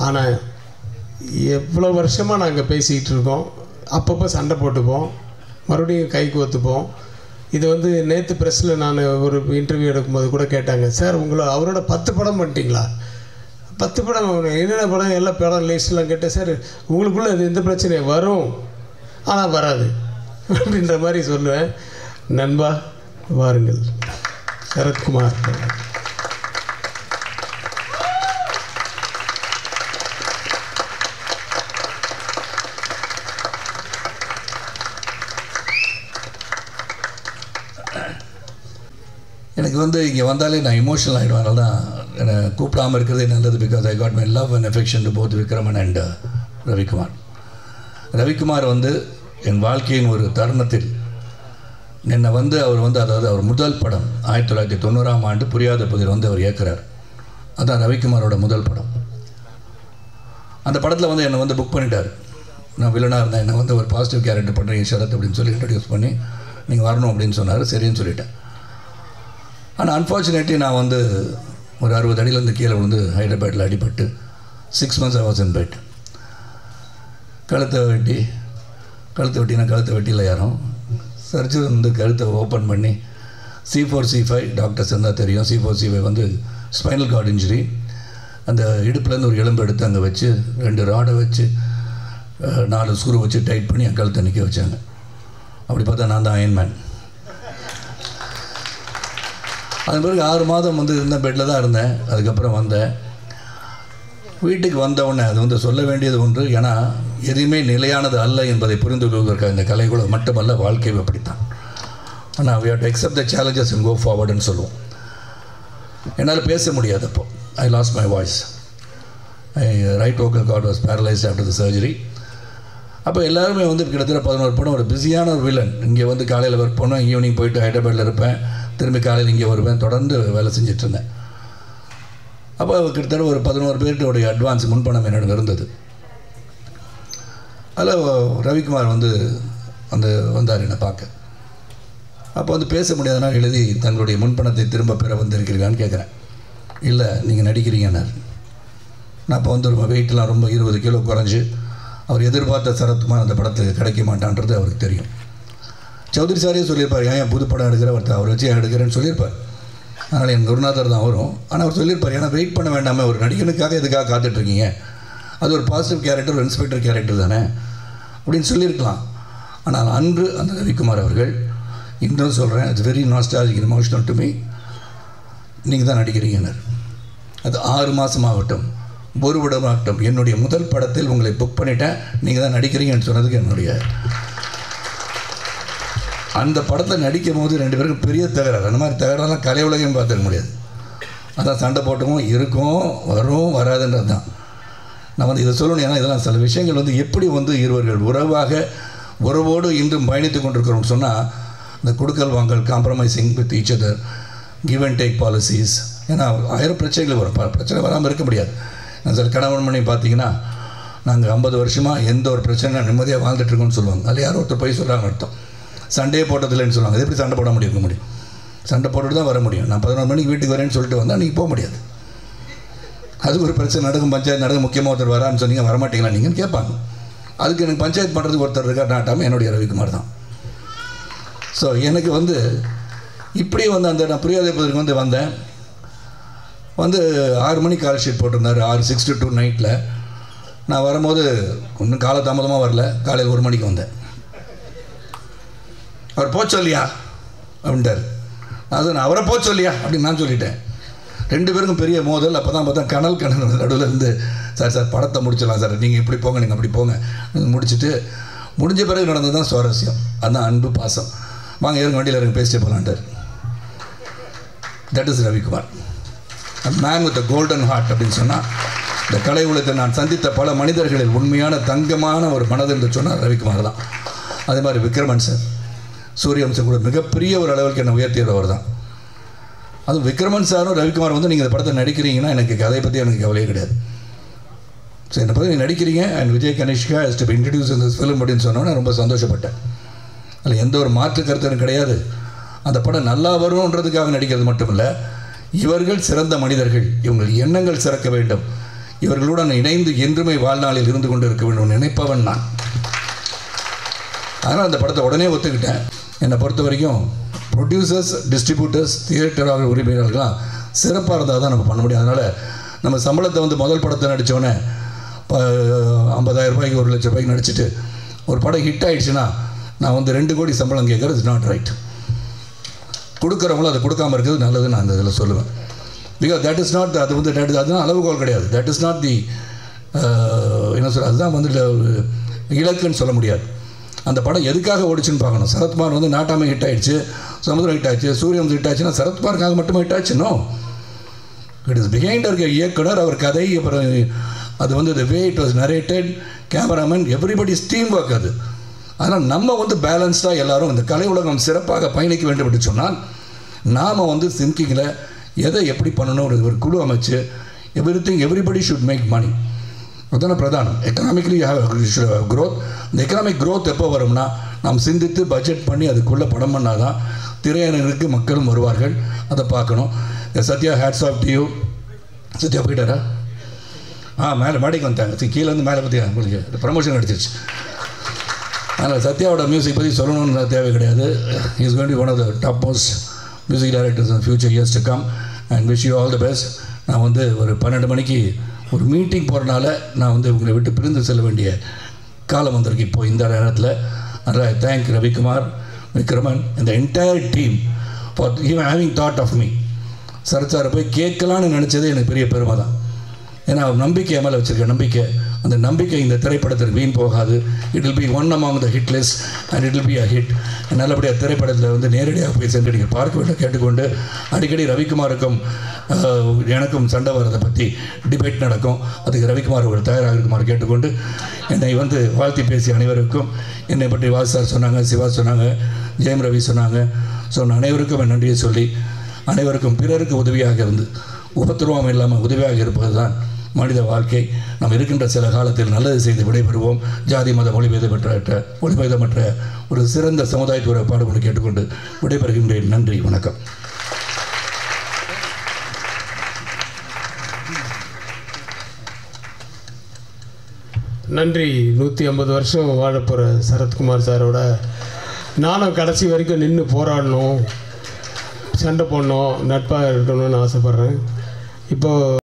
ஆனால் எவ்வளோ வருஷமாக நாங்கள் பேசிக்கிட்டு இருக்கோம். அப்பப்போ சண்டை போட்டுப்போம், மறுபடியும் கை கோத்துப்போம். இது வந்து நேற்று ப்ரெஸ்ஸில் நான் ஒரு இன்டர்வியூ எடுக்கும்போது கூட கேட்டாங்க, சார் அவரோட 10 படம் பண்ணிட்டீங்களா? 10 படம் என்னென்ன படம் எல்லா படம் லிஸ்ட்லாம் கேட்டேன். சார் உங்களுக்குள்ளே அது எந்த பிரச்சனையும் வரும், ஆனால் வராது அப்படின்ற மாதிரி சொல்லுவேன். நண்பா வாருங்கள். சரத்குமார். எனக்கு வந்து இங்கே வந்தாலே நான் இமோஷனல் ஆகிடுவேன். அதனால தான் என்னை கூப்பிடாமல் இருக்கிறதே நல்லது. Because I got my love and affection to both Vikraman and Ravikumar. Ravikumar வந்து என் வாழ்க்கையின் ஒரு தருணத்தில் என்னை வந்து அவர் வந்து அதாவது அவர் முதல் படம் 1990ஆம் ஆண்டு புரியாத புதிர் வந்து அவர் இயக்குறார். அதுதான் ரவிக்குமாரோட முதல் படம். அந்த படத்தில் வந்து என்னை வந்து புக் பண்ணிட்டார். நான் வில்லனாக இருந்தேன். என்னை வந்து ஒரு பாசிட்டிவ் கேரக்டர் பண்ணுறீங்க ஷரத் அப்படின்னு சொல்லி இன்ட்ரடியூஸ் பண்ணி நீங்கள் வரணும் அப்படின்னு சொன்னார். சரின்னு சொல்லிட்டேன். ஆனால் அன்ஃபார்ச்சுனேட்லி நான் வந்து ஒரு 60 அடியிலேருந்து கீழே விழுந்து ஹைதராபாத்தில் அடிபட்டு 6 months I was in bed. கழுத்தை வெட்டியில் யாரும் சர்ஜரி வந்து கழுத்தை ஓப்பன் பண்ணி C4 C5 டாக்டர்ஸ் இருந்தால் தெரியும். C4 C5 வந்து ஸ்பைனல் கார்டு இன்ஜுரி. அந்த இடுப்புலேருந்து ஒரு எலும்பு எடுத்து அங்கே வச்சு 2 ராடை வச்சு 4 ஸ்க்ரூ வச்சு டைட் பண்ணி என் கழுத்தை நிற்க வச்சாங்க. அப்படி பார்த்தா நான் தான் அயன்மேன். அதன் பிறகு 6 மாதம் வந்து இருந்த பெட்டில் தான் இருந்தேன். அதுக்கப்புறம் வந்தேன். வீட்டுக்கு வந்தவுடனே அது வந்து சொல்ல வேண்டியது ஒன்று. ஏன்னா எதுவுமே நிலையானது அல்ல என்பதை புரிந்து கொள்வதற்காக இந்த கலைக்குழு மட்டுமல்ல, வாழ்க்கை அப்படித்தான். ஆனால் we have to accept the challenges and go forwardன்னு சொல்லுவோம். என்னால் பேச முடியாது. அப்போ I lost my voice. My right vocal cord was paralyzed after the surgery. அப்போ எல்லாருமே வந்து கிட்டத்தட்ட 11 படம் ஒரு பிஸியான ஒரு வில்லன். இங்கே வந்து காலையில் ஒர்க் பண்ணோம், ஈவினிங் போயிட்டு ஹைதராபாத்தில் இருப்பேன், திரும்பி காலையில் இங்கே வருவேன், தொடர்ந்து வேலை செஞ்சிட்ருந்தேன். அப்போ கிட்டத்தட்ட ஒரு 11 பேருடைய அட்வான்ஸ் முன்பணம் என்னிடம் இருந்தது. அதில் ரவிக்குமார் வந்து வந்தார் என்னை பார்க்க. அப்போ வந்து பேச முடியாதனால் எழுதி தங்களுடைய முன்பணத்தை திரும்ப பெற வந்திருக்கிறீங்களான்னு கேட்குறேன். இல்லை நீங்கள் நடிக்கிறீங்கன்னார். நான் அப்போ வந்து ரொம்ப வெயிட்லாம் ரொம்ப 20 கிலோ குறைஞ்சி அவர் எதிர்பார்த்த சரத்குமார் அந்த படத்துக்கு கிடைக்க மாட்டான்றது அவருக்கு தெரியும். சௌத்ரி சாரே சொல்லியிருப்பார், ஏன் புது படம் எடுக்கிற அவர் வச்சு எடுக்கிறேன்னு சொல்லியிருப்பார். அதனால் என் குருநாதர் தான் வரும். ஆனால் அவர் சொல்லியிருப்பார், ஏன்னா வெயிட் பண்ண வேண்டாமல் ஒரு நடிகனுக்காக எதுக்காக காத்துட்ருக்கீங்க, அது ஒரு பாசிட்டிவ் கேரக்டர், ஒரு இன்ஸ்பெக்டர் கேரக்டர் தானே அப்படின்னு சொல்லியிருக்கலாம். ஆனால் அன்று அந்த ரவிக்குமார் அவர்கள், இன்னும் சொல்கிறேன், it's very nostalgic emotional to me, நீங்கள் தான் நடிக்கிறீங்கன்னார். அது 6 மாதம் ஆகட்டும், ஒரு விடமாகட்டும், என்னுடைய முதல் படத்தில் உங்களை புக் பண்ணிட்டேன், நீங்கள் தான் நடிக்கிறீங்கன்னு சொன்னதுக்கு என்னுடைய அந்த படத்தில் நடிக்கும் போது 2 பேருக்கும் பெரிய தகராறு. அந்த மாதிரி தகராறுலாம் கலை உலகையும் பார்த்துக்க முடியாது. அதான் சண்டை போட்டுக்கும் இருக்கும், வரும், வராதுன்றது தான். நான் வந்து இதை சொல்லணும். ஏன்னா இதெல்லாம் சில விஷயங்கள் வந்து எப்படி வந்து இருவர்கள் உறவோடு இன்றும் பயணித்து கொண்டிருக்கிறோம்னு சொன்னால், இந்த கொடுக்கல் வாங்கல், compromising with each other, give and take policies. ஏன்னா 1000 பிரச்சனைகள் வரும். பிரச்சனை வராமல் இருக்க முடியாது. நான் சில கணவன் மணி பார்த்தீங்கன்னா, நாங்கள் 50 வருஷமாக எந்த ஒரு பிரச்சனை நிம்மதியாக வாழ்ந்துட்டுருக்கோம்னு சொல்லுவாங்க. அதில் யாரோ ஒருத்தர் போய் சொல்கிறாங்க அர்த்தம். சண்டே போட்டதில்லைன்னு சொல்லுவாங்க. அது எப்படி சண்டை போட முடியும்? சண்டை போட்டுட்டு தான் வர முடியும். நான் 11 மணிக்கு வீட்டுக்கு வரேன்னு சொல்லிட்டு வந்தால் நீங்கள் போக முடியாது. அதுக்கு ஒரு பிரச்சனை நடக்கும், பஞ்சாயத்து நடக்கும், முக்கியமாக ஒருத்தர் வரான்னு சொன்னீங்க, வரமாட்டீங்களா நீங்கன்னு கேட்பாங்க. அதுக்கு எனக்கு பஞ்சாயத்து பண்ணுறதுக்கு ஒருத்தர் இருக்கார், நாட்டாமல் என்னுடைய ரவிக்குமார் தான். ஸோ எனக்கு வந்து இப்படி வந்து அந்த நான் புரியாத பதற்கு வந்து வந்தேன். 6 மணிக்கு கால் ஷீட் போட்டிருந்தார். 6 to 2 நைட்டில் நான் வரும்போது ஒன்றும் காலதாமதமாக வரல. காலையில் 1 மணிக்கு வந்தேன். அவர் போச்சு இல்லையா அப்படின்ட்டார். நான் அவரை போச்சு இல்லையா அப்படின்னு நான் சொல்லிட்டேன். 2 பேருக்கும் பெரிய மோதல். அப்போ தான் பார்த்தா கனல் நடுவில் இருந்து, சார் படத்தை முடிச்சிடலாம் சார், நீங்கள் இப்படி போங்க, நீங்கள் அப்படி போங்க, முடிஞ்ச பிறகு நடந்தது தான் சுவாரஸ்யம். அதுதான் அன்பு, பாசம். வாங்க ஏறுங்க, வண்டியில் இருங்க, பேசிட்டே போகலான்ட்டார். That is Ravikumar, man with golden heart அப்படின்னு சொன்னால், இந்த கலை உலகத்தில் நான் சந்தித்த பல மனிதர்களில் உண்மையான தங்கமான ஒரு மனது என்று சொன்னால் ரவிக்குமார் தான். அதே மாதிரி விக்ரமன் சார், சூரியவம்சம் கூட மிகப்பெரிய ஒரு அளவுக்கு என்னை உயர்த்தியவர் தான். அதுவும் விக்ரமன் சாரும் ரவிக்குமார் வந்து நீங்கள் இந்த படத்தை நடிக்கிறீங்கன்னா எனக்கு அதை பற்றி எனக்கு கவலையே கிடையாது. ஸோ என்னை பற்றி நீங்கள் நடிக்கிறீங்க and Vijay Kanishka is to be introduce in this film அப்படின்னு சொன்னோன்னே ரொம்ப சந்தோஷப்பட்டேன். அதில் எந்த ஒரு மாற்று கருத்து எனக்கு கிடையாது. அந்த படம் நல்லா வரும்ன்றதுக்காக நடிக்கிறது மட்டும் இல்லை, இவர்கள் சிறந்த மனிதர்கள், இவங்கள் எண்ணங்கள் சிறக்க வேண்டும், இவர்களுடன் இணைந்து என்றுமே வாழ்நாளில் இருந்து கொண்டு இருக்க வேண்டும் நினைப்பவன் நான். அதனால் அந்த படத்தை உடனே ஒத்துக்கிட்டேன். என்னை பொறுத்த வரைக்கும் ப்ரொடியூசர்ஸ், டிஸ்ட்ரிபியூட்டர்ஸ், தியேட்டர் உரிமையாளர்கள்லாம் சிறப்பாக இருந்தால் தான் நம்ம பண்ண முடியும். அதனால் நம்ம சம்பளத்தை வந்து முதல் படத்தை நடித்தோடனே 50,000 ரூபாய்க்கு 1,00,000 ரூபாய்க்கு நடிச்சிட்டு ஒரு படம் ஹிட் ஆகிடுச்சுன்னா நான் வந்து 2 கோடி சம்பளம் கேட்குறது இஸ் நாட் ரைட். கொடுக்குறவங்களும் அதை கொடுக்காமல் இருக்கிறது நல்லதுன்னு நான் அந்த இதில் சொல்லுவேன். பிகாஸ் தட் இஸ் நாட், அது வந்து அதுதான் அளவுகோல் கிடையாது. தட் இஸ் நாட் தி என்ன சொல்ல, அதுதான் வந்து இலக்குன்னு சொல்ல முடியாது. அந்த படம் எதுக்காக ஓடிச்சுன்னு பார்க்கணும். சரத்குமார் வந்து நாட்டாமை ஹிட் ஆகிடுச்சு, சமுதிரம் ஹிட் ஆகிடுச்சு, சூரியன் ஹிட் ஆச்சுன்னா சரத்குமாருக்காக மட்டுமே ஹிட் ஆச்சுன்னோ, இட் இஸ் பிஹைண்ட் இருக்க இயக்குனர், அவர் கதை, அப்புறம் அது வந்து the way it was narrated, cameraman, everybody's team work அது. அதனால் நம்ம வந்து பேலன்ஸ்டாக எல்லோரும் இந்த கலை உலகம் சிறப்பாக பயணிக்க வேண்டும் என்று சொன்னால் நாம் வந்து திங்கிங்கில் எதை எப்படி பண்ணணும் ஒரு குழு அமைச்சு எவ்ரிபடி ஷுட் மேக் மணி. அதுதானே பிரதானம். Economically growth. இந்த எக்கனாமிக் க்ரோத் எப்போ வரும்னா நாம் சிந்தித்து பட்ஜெட் பண்ணி அதுக்குள்ளே படம் பண்ணால் தான் திரையரங்குக்கு மக்களும் வருவார்கள். அதை பார்க்கணும். Sathya, hats off to you. Sathya போயிட்டாரா? மேலே மாடிக்கு வந்துட்டாங்க. கீழே வந்து மேலே பற்றி உங்களுக்கு ப்ரமோஷன் அடிச்சிருச்சு. அதனால் சத்யாவோட மியூசிக் பற்றி சொல்லணும்னு தேவை கிடையாது. Is going to be one of the topmost music directors in future years to come and wish you all the best. நான் வந்து ஒரு 12 மணிக்கு ஒரு மீட்டிங் போகிறனால நான் வந்து உங்களை விட்டு பிரிந்து செல்ல வேண்டிய காலம் வந்திருக்கு இப்போ இந்த நேரத்தில். அதனால் ஐ தேங்க் ரவிக்குமார், விக்ரமன், இந்த entire team for even having thought of me. Sarath சாரை போய் கேட்கலான்னு நினச்சதே எனக்கு பெரிய பெருமை தான். ஏன்னா நம்பிக்கை மேலே வச்சுருக்க நம்பிக்கை, அந்த நம்பிக்கை இந்த திரைப்படத்திற்கு வீண் போகாது. It will be one among the hit list and it will be a hit. நல்லபடியாக திரைப்படத்தில் வந்து நேரடியாக போய் சென்று நீங்கள் பார்க்க வேண்டும் கேட்டுக்கொண்டு, அடிக்கடி ரவிக்குமாருக்கும் எனக்கும் சண்டை வரதை பற்றி டிபேட் நடக்கும். அதுக்கு ரவிக்குமார் ஒரு தயாராக இருக்குமாறு கேட்டுக்கொண்டு, என்னை வந்து வாழ்த்தி பேசிய அனைவருக்கும், என்னை பற்றி வாஸ் சார் சொன்னாங்க, சிவா சொன்னாங்க, ஜெயம் ரவி சொன்னாங்க, சொன்ன அனைவருக்கும் என் நன்றியை சொல்லி, அனைவருக்கும் பிறருக்கு உதவியாக இருந்து உபத்திரவம் இல்லாமல் உதவியாக இருப்பது தான் மனித வாழ்க்கை. நாம் இருக்கின்ற சில காலத்தில் நல்லது செய்து விடைபெறுவோம். ஜாதி மத மொழிபேதமற்ற ஒரு சிறந்த சமுதாயத்துறை பாடுபட்டு கேட்டுக்கொண்டு விடைபெறுகின்றேன். நன்றி, வணக்கம். நன்றி. 150 வருஷம் வாழப்போகிற சரத்குமார் சாரோட நானும் கடைசி வரைக்கும் நின்று போராடணும், சண்டை போடணும், நட்பாக இருக்கணும்னு ஆசைப்பட்றேன். இப்போது